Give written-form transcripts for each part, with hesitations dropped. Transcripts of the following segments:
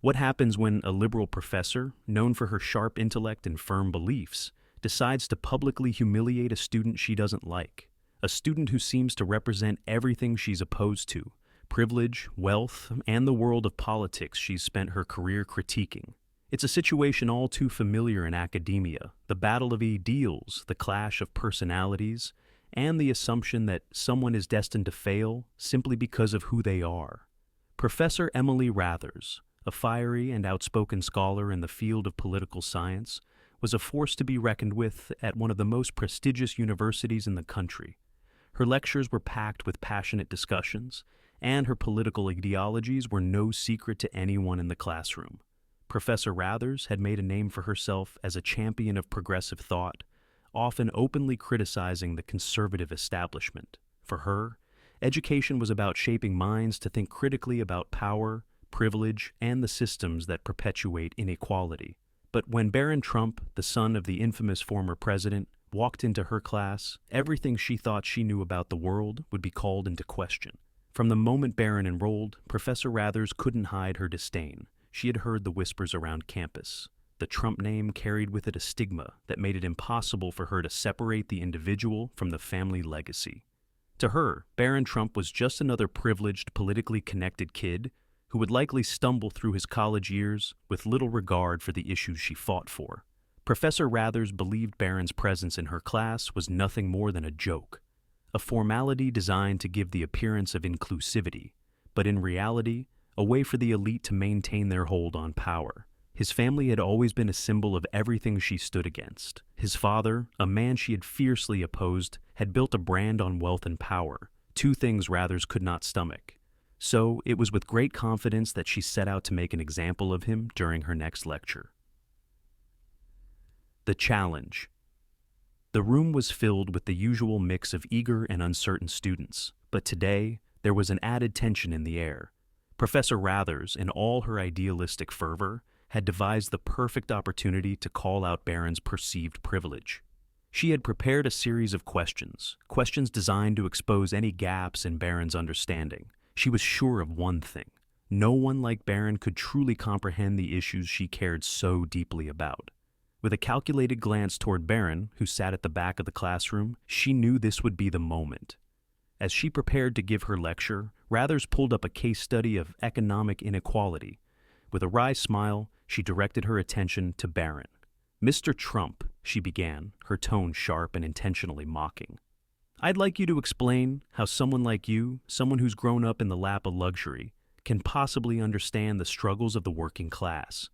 What happens when a liberal professor, known for her sharp intellect and firm beliefs, decides to publicly humiliate a student she doesn't like? A student who seems to represent everything she's opposed to: privilege, wealth, and the world of politics she's spent her career critiquing. It's a situation all too familiar in academia: the battle of ideals, the clash of personalities, and the assumption that someone is destined to fail simply because of who they are. Professor Emily Rathers, a fiery and outspoken scholar in the field of political science, was a force to be reckoned with at one of the most prestigious universities in the country. Her lectures were packed with passionate discussions, and her political ideologies were no secret to anyone in the classroom. Professor Rathers had made a name for herself as a champion of progressive thought, often openly criticizing the conservative establishment. For her, education was about shaping minds to think critically about power, privilege, and the systems that perpetuate inequality. But when Barron Trump, the son of the infamous former president, walked into her class, everything she thought she knew about the world would be called into question. From the moment Barron enrolled, Professor Rathers couldn't hide her disdain. She had heard the whispers around campus. The Trump name carried with it a stigma that made it impossible for her to separate the individual from the family legacy. To her, Barron Trump was just another privileged, politically connected kid who would likely stumble through his college years with little regard for the issues she fought for. Professor Rathers believed Barron's presence in her class was nothing more than a joke, a formality designed to give the appearance of inclusivity, but in reality, a way for the elite to maintain their hold on power. His family had always been a symbol of everything she stood against. His father, a man she had fiercely opposed, had built a brand on wealth and power, two things Rathers could not stomach. So it was with great confidence that she set out to make an example of him during her next lecture. The challenge. The room was filled with the usual mix of eager and uncertain students, but today there was an added tension in the air. Professor Rathers, in all her idealistic fervor, had devised the perfect opportunity to call out Barron's perceived privilege. She had prepared a series of questions designed to expose any gaps in Barron's understanding. She was sure of one thing: no one like Barron could truly comprehend the issues she cared so deeply about. With a calculated glance toward Barron, who sat at the back of the classroom, she knew this would be the moment. As she prepared to give her lecture, Rathers pulled up a case study of economic inequality. With a wry smile, she directed her attention to Barron. "Mr. Trump," she began, her tone sharp and intentionally mocking, "I'd like you to explain how someone like you, someone who's grown up in the lap of luxury, can possibly understand the struggles of the working class.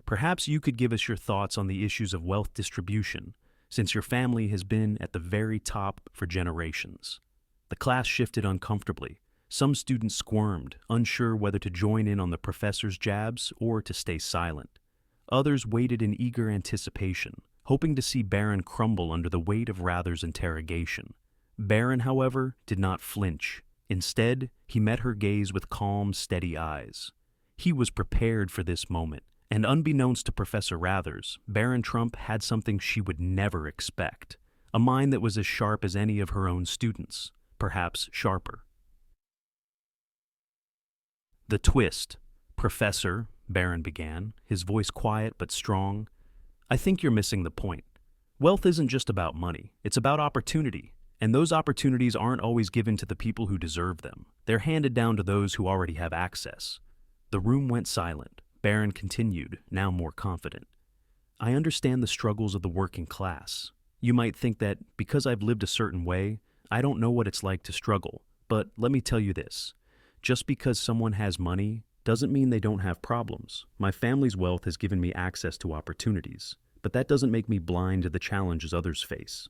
Perhaps you could give us your thoughts on the issues of wealth distribution, since your family has been at the very top for generations." The class shifted uncomfortably. Some students squirmed, unsure whether to join in on the professor's jabs or to stay silent. Others waited in eager anticipation, hoping to see Barron crumble under the weight of Rathers' interrogation. Barron, however, did not flinch. Instead, he met her gaze with calm, steady eyes. He was prepared for this moment, and unbeknownst to Professor Rathers, Barron Trump had something she would never expect: a mind that was as sharp as any of her own students, perhaps sharper. The twist. "Professor," Barron began, his voice quiet but strong, "I think you're missing the point. Wealth isn't just about money, it's about opportunity. And those opportunities aren't always given to the people who deserve them. They're handed down to those who already have access." The room went silent. Barron continued, now more confident. "I understand the struggles of the working class. You might think that because I've lived a certain way, I don't know what it's like to struggle. But let me tell you this. Just because someone has money doesn't mean they don't have problems. My family's wealth has given me access to opportunities, but that doesn't make me blind to the challenges others face.